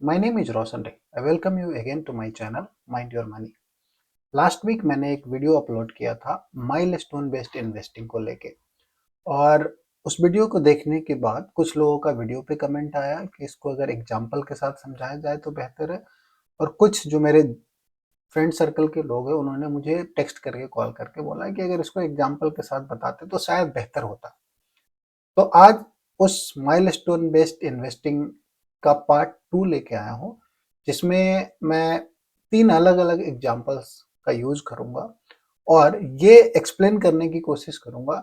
My name is Roshan Ray. I welcome you again to my channel Mind Your Money. Last week मैंने एक video upload किया था milestone based investing को लेके, और उस वीडियो को देखने के बाद कुछ लोगों का वीडियो पे कमेंट आया कि इसको अगर एग्जांपल के साथ समझाया जाए तो बेहतर है। और कुछ जो मेरे फ्रेंड सर्कल के लोग हैं उन्होंने मुझे टेक्स्ट करके कॉल करके बोला कि अगर इसको एग्जांपल के साथ बताते तो शायद बेहतर होता। तो आज उस माइलस्टोन बेस्ड इन्वेस्टिंग का पार्ट 2 लेके आया हूँ, जिसमें मैं 3 अलग-अलग एग्जांपल्स का यूज़ करूँगा और ये एक्सप्लेन करने की कोशिश करूँगा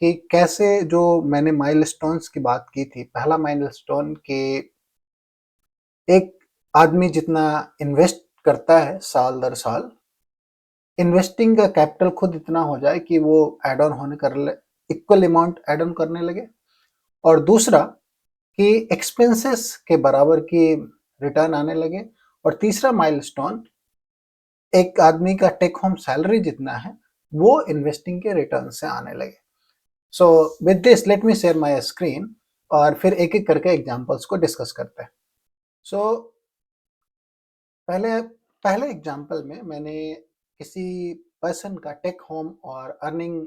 कि कैसे जो मैंने माइलस्टोन्स की बात की थी, पहला माइलस्टोन कि एक आदमी जितना इन्वेस्ट करता है साल दर साल, इन्वेस्टिंग का कैपिटल खुद इतना हो जाए कि वो ऐड ऑन होने कर ले, इक्वल अमाउंट ऐड ऑन करने लगे। और दूसरा कि एक्सपेंसेस के बराबर की रिटर्न आने लगे। और तीसरा माइलस्टोन, एक आदमी का टेक होम सैलरी जितना है वो इन्वेस्टिंग के रिटर्न से आने लगे। So with this let me share my screen और फिर एक एक करके एग्जांपल्स को डिस्कस करते हैं। सो पहले पहले एग्जांपल में मैंने किसी पर्सन का टेक होम और अर्निंग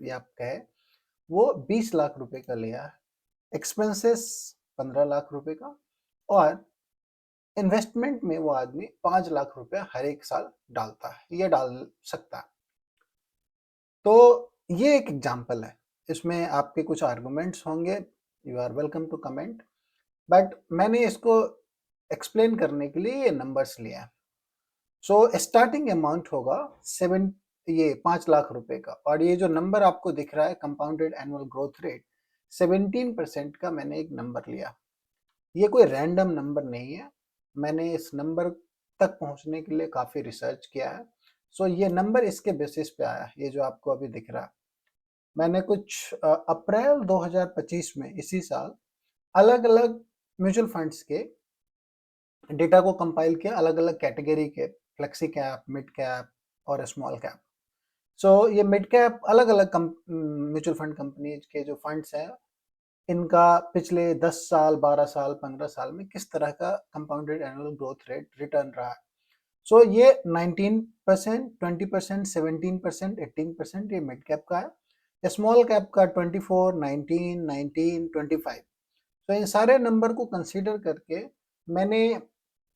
या कहे वो 20 लाख रुपए का लिया है, एक्सपेंसेस 15 लाख रुपए का, और इन्वेस्टमेंट में वो आदमी 5 लाख रुपया हर एक साल डालता है, ये डाल सकता है। तो ये एक एग्जांपल है, इसमें आपके कुछ आर्गुमेंट्स होंगे, you are welcome to comment, but मैंने इसको एक्सप्लेन करने के लिए ये नंबर्स लिए हैं। सो स्टार्टिंग अमाउंट होगा 5 लाख रुपए का, और ये जो नंबर आपको दिख रहा है कंपाउंडेड एनुअल ग्रोथ रेट 17% का मैंने एक नंबर लिया। ये कोई रैंडम नंबर नहीं है, मैंने इस नंबर तक पहुंचने के लिए काफ़ी रिसर्च किया है। सो ये नंबर इसके बेसिस पे आया, ये जो आपको अभी दिख रहा है। मैंने कुछ अप्रैल 2025 में इसी साल अलग अलग म्यूचुअल फंड्स के डेटा को कंपाइल किया, अलग अलग कैटेगरी के, फ्लेक्सी कैप, मिड कैप और स्मॉल कैप। सो ये मिड कैप अलग अलग म्यूचुअल फंड कंपनीज के जो फंड्स हैं, इनका पिछले 10 साल, 12 साल, 15 साल में किस तरह का compounded annual growth rate return रहा है। सो ये 19%, 20%, 17%, 18% ये मिड कैप का है। स्मॉल कैप का 24, 19, 19, 25। तो इन सारे नंबर को कंसीडर करके मैंने,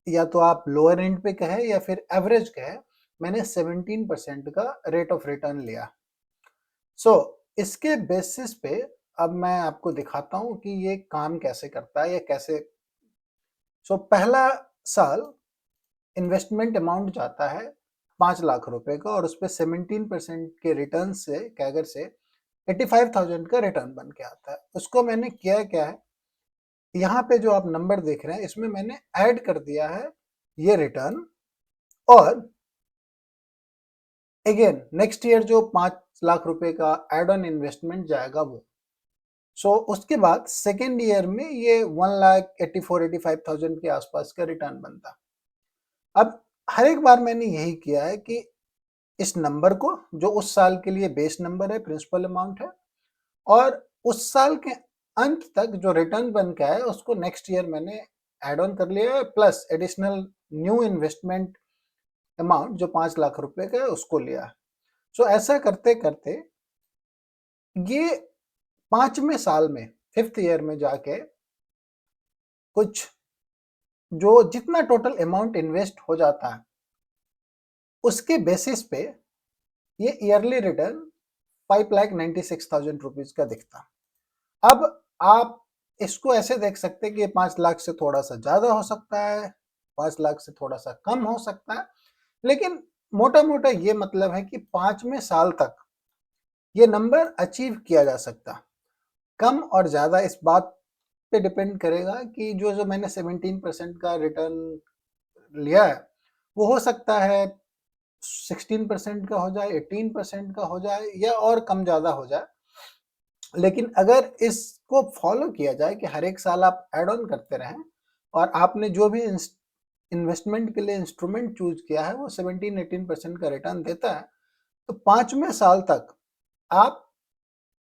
या तो आप लोअर एंड पे कहे या फिर एवरेज कहे, मैंने 17% का रेट ऑफ रिटर्न लिया। सो इसके बेसिस पे अब मैं आपको दिखाता हूँ कि ये काम कैसे करता है या कैसे। पहला साल इन्वेस्टमेंट अमाउंट जाता है 5 लाख रुपए का, और उस पर 17% के रिटर्न से, कैगर से 85,000 का रिटर्न बन के आता है। उसको मैंने किया क्या है, यहाँ पे जो आप नंबर देख रहे हैं इसमें मैंने ऐड कर दिया है ये रिटर्न, और अगेन नेक्स्ट ईयर जो 5 लाख रुपए का एड ऑन इन्वेस्टमेंट जाएगा वो। उसके बाद सेकेंड ईयर में ये 1,84,85,000 के आसपास का रिटर्न बनता। अब हर एक बार मैंने यही किया है कि इस नंबर को, जो उस साल के लिए बेस नंबर है, प्रिंसिपल अमाउंट है, और उस साल के अंत तक जो रिटर्न बन के आया उसको नेक्स्ट ईयर मैंने ऐड ऑन कर लिया है, plus additional new investment amount जो 5 लाख रुपए का है उसको लिया है। ऐसा करते करते ये 5वें साल में, 5th ईयर में जाके कुछ जो जितना टोटल अमाउंट इन्वेस्ट हो जाता है उसके बेसिस पे ये ईयरली रिटर्न 5,96,000 रुपीज का दिखता। अब आप इसको ऐसे देख सकते हैं कि 5 लाख से थोड़ा सा ज्यादा हो सकता है, 5 लाख से थोड़ा सा कम हो सकता है, लेकिन मोटा मोटा ये मतलब है कि 5वें साल तक ये नंबर अचीव किया जा सकता। कम और ज्यादा इस बात पे डिपेंड करेगा कि जो जो मैंने 17% का रिटर्न लिया है वो हो सकता है 16% का हो जाए, 18% का हो जाए, या और कम ज्यादा हो जाए। लेकिन अगर इसको फॉलो किया जाए कि हर एक साल आप एड ऑन करते रहें, और आपने जो भी इन्वेस्टमेंट के लिए इंस्ट्रूमेंट चूज किया है वो 17-18% का रिटर्न देता है, तो 5वें साल तक आप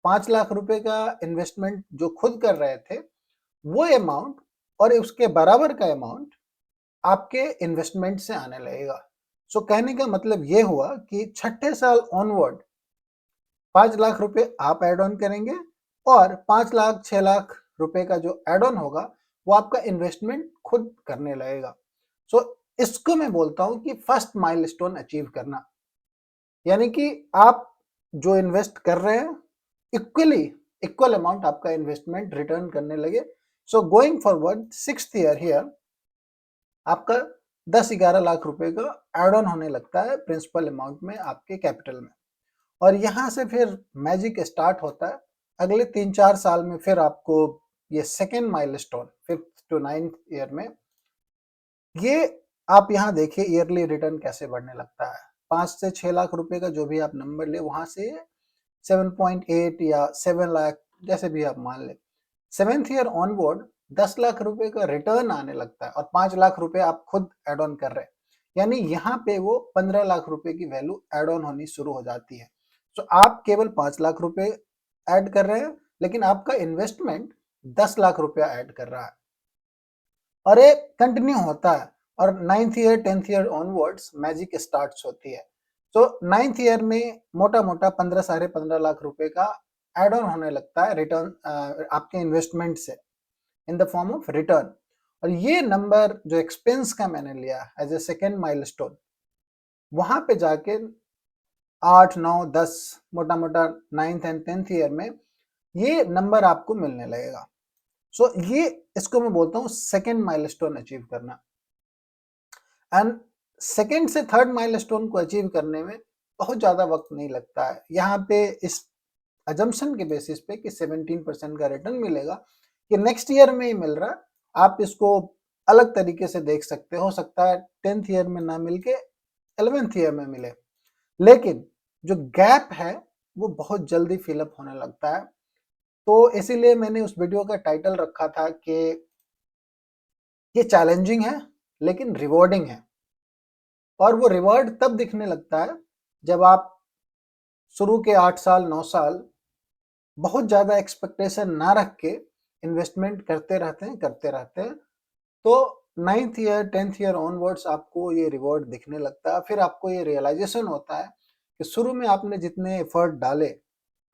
5 लाख रुपए का इन्वेस्टमेंट जो खुद कर रहे थे वो अमाउंट और उसके बराबर का अमाउंट आपके इन्वेस्टमेंट से आने लगेगा। सो कहने का मतलब ये हुआ कि छठे साल ऑनवर्ड 5 लाख रुपए आप एड ऑन करेंगे और 5 लाख 6 लाख रुपए का जो एड ऑन होगा वो आपका इन्वेस्टमेंट खुद करने लगेगा। सो इसको मैं बोलता हूं कि फर्स्ट माइलस्टोन अचीव करना, यानी कि आप जो इन्वेस्ट कर रहे हैं इक्वली इक्वल अमाउंट आपका इन्वेस्टमेंट रिटर्न करने लगे। So going forward 6th year here आपका 10-11 लाख रुपए का एड ऑन होने लगता है प्रिंसिपल अमाउंट में आपके कैपिटल में, और यहाँ से फिर मैजिक स्टार्ट होता है। अगले 3-4 साल में फिर आपको ये second milestone 5th to 9th year में ये आप यहाँ देखिए ईयरली रिटर्न कैसे बढ़ने लगता है। 5 से 6 लाख रुपए का जो भी आप नंबर ले वहां से 7.8 या 7 लाख जैसे भी आप मान ले, 7th ईयर ऑनवर्ड 10 लाख रुपए का रिटर्न आने लगता है और 5 लाख रुपए आप खुद एड ऑन कर रहे हैं, यानी यहाँ पे वो 15 लाख रुपए की वैल्यू एड ऑन होनी शुरू हो जाती है। तो आप केवल 5 लाख रुपए ऐड कर रहे हैं लेकिन आपका इन्वेस्टमेंट 10 लाख रुपया ऐड कर रहा है और ये कंटिन्यू होता है। और 9th year 10th year onwards magic starts होती है। तो 9th ईयर में मोटा मोटा 15 लाख रुपए का एड ऑन होने लगता है रिटर्न आपके इन्वेस्टमेंट से in the form of return. और ये नंबर जो एक्सपेंस का मैंने लिया एज ए सेकेंड माइलस्टोन, वहां पे जाके 8 9 10 मोटा मोटा 9th एंड 10th ईयर में ये नंबर आपको मिलने लगेगा। सो ये इसको मैं बोलता हूँ सेकेंड माइलस्टोन अचीव करना। एंड सेकेंड से थर्ड माइलस्टोन को अचीव करने में बहुत ज्यादा वक्त नहीं लगता है। यहाँ पे इस अजम्पशन के बेसिस पे कि 17% का रिटर्न मिलेगा कि नेक्स्ट ईयर में ही मिल रहा, आप इसको अलग तरीके से देख सकते हो सकता है 10th ईयर में ना मिलके 11th ईयर में मिले, लेकिन जो गैप है वो बहुत जल्दी फिलअप होने लगता है। तो इसीलिए मैंने उस वीडियो का टाइटल रखा था कि ये चैलेंजिंग है लेकिन रिवॉर्डिंग है। और वो रिवॉर्ड तब दिखने लगता है जब आप शुरू के 8 साल 9 साल बहुत ज़्यादा एक्सपेक्टेशन ना रख के इन्वेस्टमेंट करते रहते हैं। तो 9th year 10th year onwards आपको ये रिवॉर्ड दिखने लगता है। फिर आपको ये रियलाइजेशन होता है कि शुरू में आपने जितने एफर्ट डाले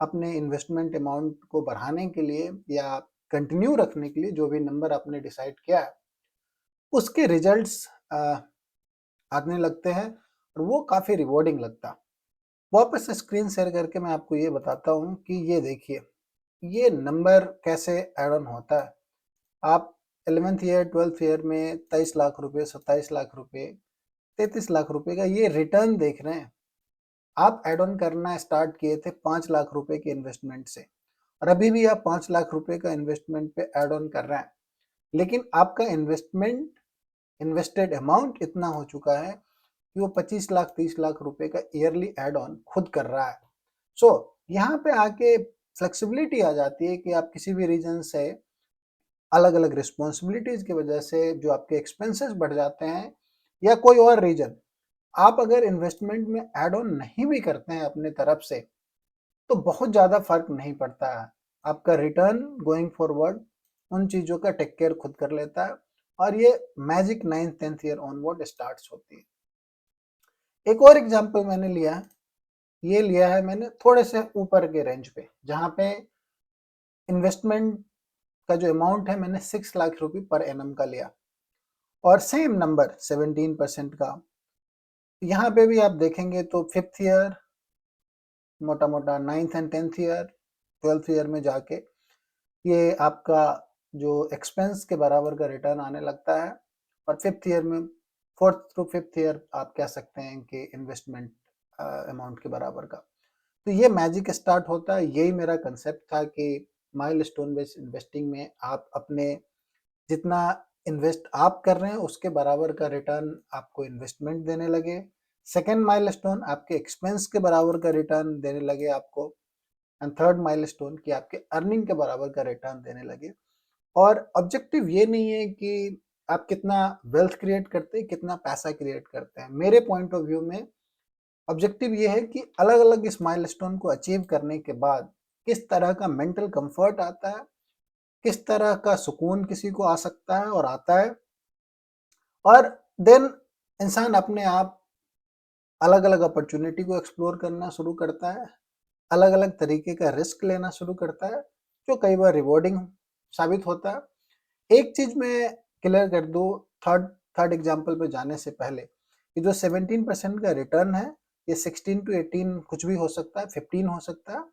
अपने इन्वेस्टमेंट अमाउंट को बढ़ाने के लिए या कंटिन्यू रखने के लिए, जो भी नंबर आपने डिसाइड किया है उसके रिजल्ट्स आने लगते हैं और वो काफ़ी रिवॉर्डिंग लगता है। वापस से स्क्रीन शेयर करके मैं आपको ये बताता हूँ कि ये देखिए ये नंबर कैसे ऐड ऑन होता है। आप 11th ईयर 12th ईयर में 23 लाख रुपए 27 लाख रुपए 33 लाख रुपए का ये रिटर्न देख रहे हैं। आप ऐड ऑन करना स्टार्ट किए थे 5 लाख रुपए के इन्वेस्टमेंट से और अभी भी आप 5 लाख रुपए का इन्वेस्टमेंट पे ऐड ऑन कर रहे हैं, लेकिन आपका इन्वेस्टेड अमाउंट इतना हो चुका है कि वो 25 लाख 30 लाख रुपए का ईयरली एड ऑन खुद कर रहा है। सो यहाँ पे आके फ्लेक्सिबिलिटी आ जाती है कि आप किसी भी रीजन से अलग अलग रिस्पॉन्सिबिलिटीज की वजह से जो आपके एक्सपेंसेस बढ़ जाते हैं या कोई और रीजन, आप अगर इन्वेस्टमेंट में एड ऑन नहीं भी करते हैं अपने तरफ से तो बहुत ज़्यादा फर्क नहीं पड़ता है। आपका रिटर्न गोइंग फॉरवर्ड उन चीज़ों का टेक केयर खुद कर लेता है और ये magic 9th 10th year onward starts होती है। एक और एग्जांपल मैंने लिया है, ये लिया है मैंने थोड़े से ऊपर के रेंज पे जहाँ पे इन्वेस्टमेंट का जो अमाउंट है मैंने 6 लाख रुपए पर एनम का लिया और सेम नंबर 17% का। यहाँ पे भी आप देखेंगे तो 5th ईयर मोटा मोटा 9th and 10th year 12th year में जाके ये आपका जो एक्सपेंस के बराबर का रिटर्न आने लगता है और 5th ईयर में 4th थ्रू 5th ईयर आप कह सकते हैं कि इन्वेस्टमेंट अमाउंट के बराबर का। तो ये मैजिक स्टार्ट होता है। यही मेरा कंसेप्ट था कि माइलस्टोन बेस्ड इन्वेस्टिंग में आप अपने जितना इन्वेस्ट आप कर रहे हैं उसके बराबर का रिटर्न आपको इन्वेस्टमेंट देने लगे। सेकेंड माइलस्टोन आपके एक्सपेंस के बराबर का रिटर्न देने लगे आपको, एंड थर्ड माइलस्टोन कि आपके अर्निंग के बराबर का रिटर्न देने लगे। और ऑब्जेक्टिव ये नहीं है कि आप कितना वेल्थ क्रिएट करते हैं, कितना पैसा क्रिएट करते हैं। मेरे पॉइंट ऑफ व्यू में ऑब्जेक्टिव ये है कि अलग अलग इस माइलस्टोन को अचीव करने के बाद किस तरह का मेंटल कंफर्ट आता है किस तरह का सुकून किसी को आ सकता है और आता है, और देन इंसान अपने आप अलग-अलग अपॉर्चुनिटी को एक्सप्लोर करना शुरू करता है, अलग-अलग तरीके का रिस्क लेना शुरू करता है, जो कई बार रिवॉर्डिंग साबित होता है। एक चीज़ मैं क्लियर कर दूँ थर्ड थर्ड एग्ज़ाम्पल पे जाने से पहले, ये जो 17% का रिटर्न है, ये 16 टू 18 कुछ भी हो सकता है, 15 हो सकता है,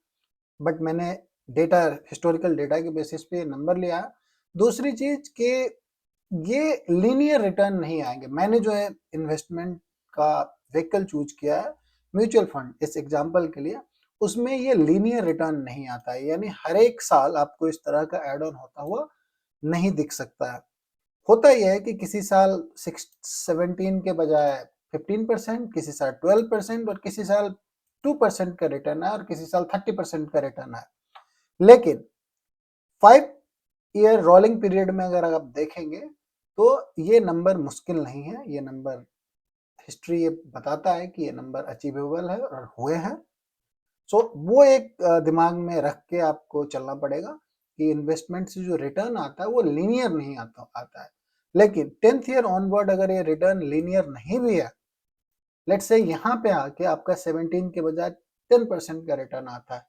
बट मैंने डेटा हिस्टोरिकल डेटा के बेसिस पे नंबर लिया है। दूसरी चीज़ कि ये लीनियर रिटर्न नहीं आएँगे। मैंने जो है इन्वेस्टमेंट का व्हीकल चूज़ किया है, म्यूचुअल फंड इस एग्ज़ाम्पल के लिए, उसमें ये लीनियर रिटर्न नहीं आता है, यानी हर एक साल आपको इस तरह का ऐड ऑन होता हुआ नहीं दिख सकता है। होता ये है कि किसी साल 17 के बजाय 15%, किसी साल 12% और किसी साल 2% का रिटर्न है और किसी साल 30% का रिटर्न है। लेकिन 5 ईयर रोलिंग पीरियड में अगर आप देखेंगे तो ये नंबर मुश्किल नहीं है, ये नंबर हिस्ट्री ये बताता है कि ये नंबर अचीवेबल है और हुए हैं। सो वो एक दिमाग में रख के आपको चलना पड़ेगा कि इन्वेस्टमेंट से जो रिटर्न आता है वो लीनियर नहीं आता है। लेकिन 10th ईयर ऑनवर्ड अगर ये रिटर्न लीनियर नहीं भी है, लेट्स से यहाँ पे आके आपका 17 के बजाय 10% का रिटर्न आता है,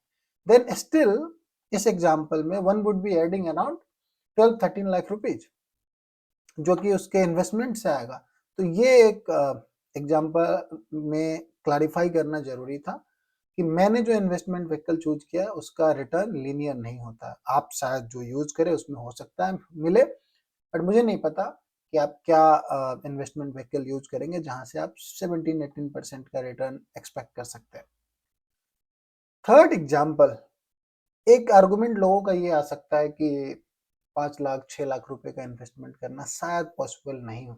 देन स्टिल इस एग्जाम्पल में one would be adding around 12-13 lakh rupees, जो कि उसके इन्वेस्टमेंट से आएगा। तो ये एक एग्जाम्पल में क्लैरिफाई करना जरूरी था कि मैंने जो इन्वेस्टमेंट व्हीकल चूज किया है उसका रिटर्न लीनियर नहीं होता है। आप शायद जो यूज करें उसमें हो सकता है मिले, बट मुझे नहीं पता कि आप क्या इन्वेस्टमेंट व्हीकल यूज करेंगे जहां से आप 17-18% का रिटर्न एक्सपेक्ट कर सकते हैं। थर्ड एग्जाम्पल, एक आर्गुमेंट लोगों का ये आ सकता है कि 5 लाख 6 लाख रुपए का इन्वेस्टमेंट करना शायद पॉसिबल नहीं हो।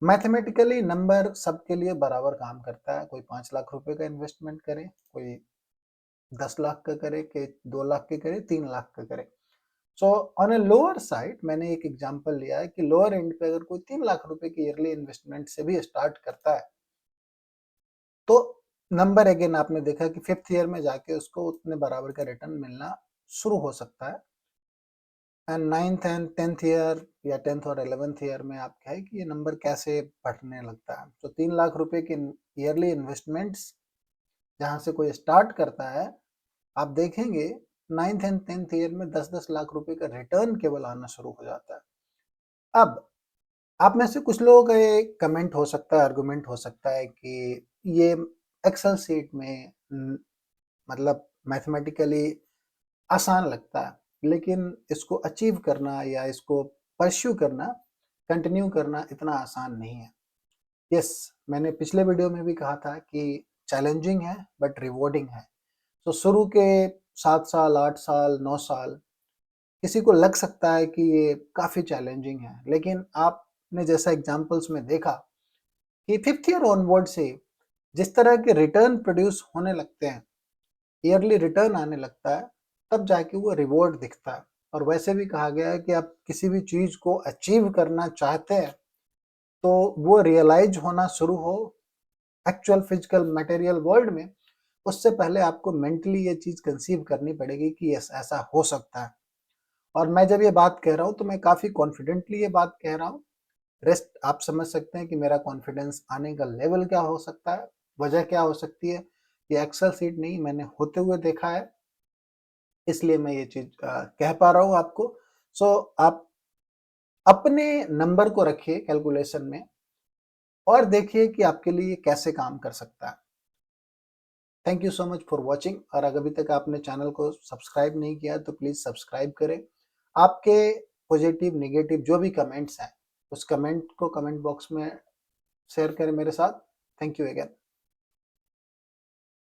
मैथमेटिकली नंबर सबके लिए बराबर काम करता है, कोई 5 लाख रुपए का इन्वेस्टमेंट करे, कोई 10 लाख का करे, कि 2 लाख के करे, 3 लाख का करे। So on a lower side मैंने एक एग्जांपल लिया है कि लोअर एंड पे अगर कोई 3 लाख रुपए की ईयरली इन्वेस्टमेंट से भी स्टार्ट करता है तो नंबर अगेन आपने देखा कि 5th ईयर में जाके उसको उतने बराबर का रिटर्न मिलना शुरू हो सकता है। And 9th and 10th year या 10th और 11th ईयर में आप क्या है कि ये नंबर कैसे बढ़ने लगता है। तो 3 लाख रुपए की ईयरली इन्वेस्टमेंट्स जहां से कोई स्टार्ट करता है, आप देखेंगे 9th एंड 10th ईयर में 10-10 लाख रुपए का रिटर्न केवल आना शुरू हो जाता है। अब आप में से कुछ लोगों का ये कमेंट हो सकता है, आर्गुमेंट हो सकता है कि ये एक्सेल शीट में मतलब मैथमेटिकली आसान लगता है, लेकिन इसको अचीव करना या इसको परस्यू करना, कंटिन्यू करना इतना आसान नहीं है। यस, मैंने पिछले वीडियो में भी कहा था कि चैलेंजिंग है बट रिवॉर्डिंग है। तो शुरू के 7 साल 8 साल 9 साल किसी को लग सकता है कि ये काफ़ी चैलेंजिंग है, लेकिन आपने जैसा एग्जांपल्स में देखा कि 5th ईयर ऑनवर्ड से जिस तरह के रिटर्न प्रोड्यूस होने लगते हैं, ईयरली रिटर्न आने लगता है, तब जाके वो रिवॉर्ड दिखता है। और वैसे भी कहा गया है कि आप किसी भी चीज़ को अचीव करना चाहते हैं तो वो रियलाइज होना शुरू हो एक्चुअल फिजिकल मटेरियल वर्ल्ड में, उससे पहले आपको मेंटली ये चीज़ कंसीव करनी पड़ेगी कि यस ऐसा हो सकता है। और मैं जब ये बात कह रहा हूँ तो मैं काफ़ी कॉन्फिडेंटली ये बात कह रहा हूँ। रेस्ट आप समझ सकते हैं कि मेरा कॉन्फिडेंस आने का लेवल क्या हो सकता है, वजह क्या हो सकती है। ये एक्सेल सीट नहीं, मैंने होते हुए देखा है, इसलिए मैं ये चीज़ कह पा रहा हूँ आपको। सो आप अपने नंबर को रखिए कैलकुलेशन में और देखिए कि आपके लिए ये कैसे काम कर सकता है। Thank you so much for watching. और अगर अभी तक आपने चैनल को सब्सक्राइब नहीं किया तो प्लीज़ सब्सक्राइब करें। आपके पॉजिटिव नेगेटिव जो भी कमेंट्स हैं उस कमेंट को कमेंट बॉक्स में शेयर करें मेरे साथ। Thank you again.